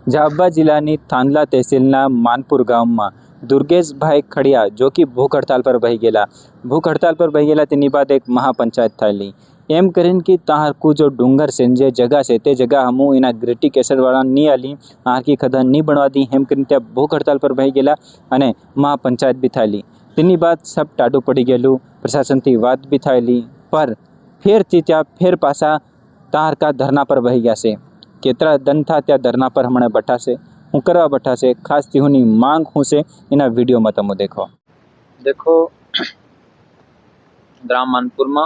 झाबुआ जिल्लाની થાંદલા તહેસીલના માનપુર ગામમાં દુર્ગેશભાઈ ખડિયા જો કે ભૂખ હડતાલ પર બહી ગયેલા તેની બાદ એક મહાપંચાયત થયેલી એમ કરીને કે તારકુ जो डूंगर से जे जगह से ते जगह हमू इना ग्रेटिक एसिड वाला नहीं आली आकी खदान नहीं बनवा दी एम કરીને ત્યાં ભૂખ હડતાલ પર બહી ગયેલા અને મહાપંચાયત બી થયેલી તેની બાદ સબ ટાઢું પડી ગયેલું પ્રશાસનથી વાત બી થયેલી પર ફેરથી ત્યાં ફેર પાછા તારકા ધરના પર બહી ગયા છે केतरा दंड था त्या धरना पर हमने बैठा से हूँ करवा बैठा से खास तीहुनी मांग हूँ से इना वीडियो में तमो देखो ग्राम मानपुर में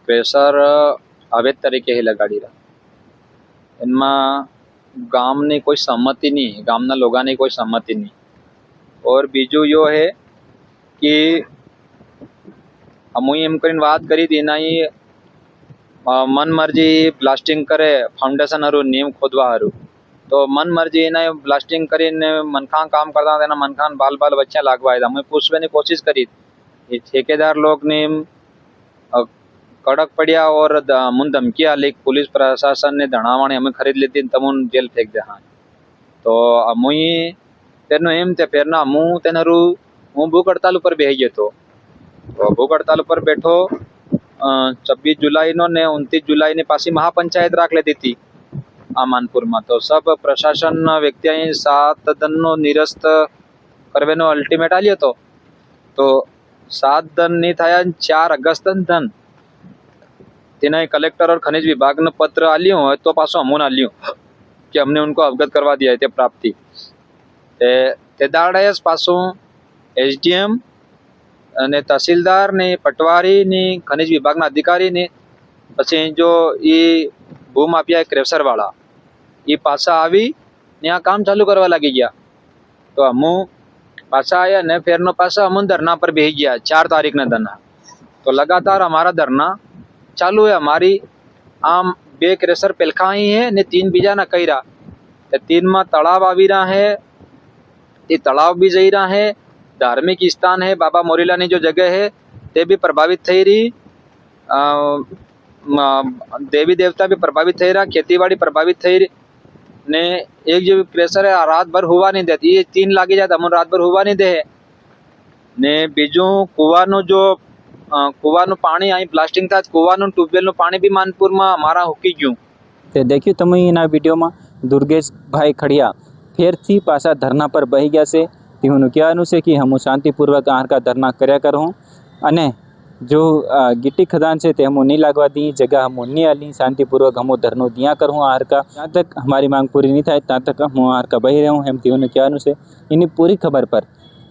प्रेशर अवैध तरीके ही लगाड़ी रहा इनमें गाम ने कोई सहमति नहीं, गामना लोगों ने कोई सहमति नहीं। और बीजू यो है कि हम एम कर बात करी थी ना ही मन मर्जी ब्लास्टिंग करे फाउंडेशन हरू नीम खोदवा हरू तो मन मर्जी ने ब्लास्टिंग करीने मनखा काम करता था मनखा बाल बाल बच्चा लागवाए था। मैं पूछने की कोशिश करी ठेकेदार लोग ने कड़क पड़िया और मुन धमकी आली पुलिस प्रशासन ने धनावाणी हमें खरीद लेती तमुन जेल फेंक दे। हाँ तो मुई तेनो एम थे फिर ना मु तेनरू हूँ भूख हड़ताल पर बेही गयो तो भूख हड़ताल पर बैठो 26 जुलाई नो ने 29 जुलाई ने पासी महापंचायत राख लेती थी आ मानपुर में। तो सब प्रशासन व्यक्ति 7 दिन नो निरस्त करवेनो अल्टिमेट आलियो तो 7 दिन नहीं था 4 अगस्त दिन तेना कलेक्टर और खनिज विभाग ने पत्र आलियो है तो पासो हमून आलियो कि हमने उनको अवगत करवा दिया है प्राप्ति ते दाड़े पासो एसडीएम ने तहसीलदार ने पटवारी ने खनिज विभाग अधिकारी ने पछी जो ये भूमाफिया क्रेशर वाला ये पासा आवी ने आ काम चालू करवा लगी गया। तो हमू पासा आया ने फिर नो पासा हम धरना पर बेही गया 4 तारीख ने धरना। तो लगातार हमारा धरना चालू है। हमारी आम 2 क्रेशर पेलखा ही है ने 3 बीजा ना कई रहा 3 में तलाव आवी रहा है ये तलाव भी जई रहा है। धार्मिक स्थान है बाबा मोरीला ने जो जगह है ते भी प्रभावित थई रही देवी देवता भी प्रभावित थई रहा खेतीवाड़ी प्रभावित थई रही ने एक जो प्रेशर है रात भर हुआ नहीं देती ये 3 लागी जाता हम रात भर हुआ नहीं दे ने बीजू कुआनो जो कुआनो पानी आई ब्लास्टिंग था कुआनो ट्यूबवेल नो पानी भी मानपुर में हमारा हुकी गયું તે દેખ્યું તમે એના વિડીયોમાં દુર્ગેશભાઈ ખડિયા ફેરથી પાછા ધરના પર બહી ગયા છે તેઓનું કહેવાનું છે કે હું શાંતિપૂર્વક આહાર का धरना કર્યા કરું અને जो गिट्टी खदान से ते हमू नहीं लगवा दी जगह हमू नहीं आली शांतिपूर्वक हमू धरनो दिया करूँ आहार का जहाँ तक हमारी मांग पूरी नहीं थाय ત્યાં तक હું આહાર का બહી રહું એમ તેઓનું કહેવાનું છે। એની પૂરી ખબર પર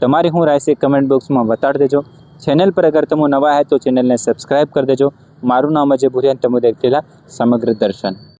તમારી હું રાય છે કમેન્ટ બોક્સમાં બતાડી દેજો। ચેનલ પર અગર તમે નવા હે તો ચેનલને સબસ્ક્રાઈબ કરી દેજો। મારું નામ અજય ભુરિયા તમે દેખતેલા સમગ્ર દર્શન।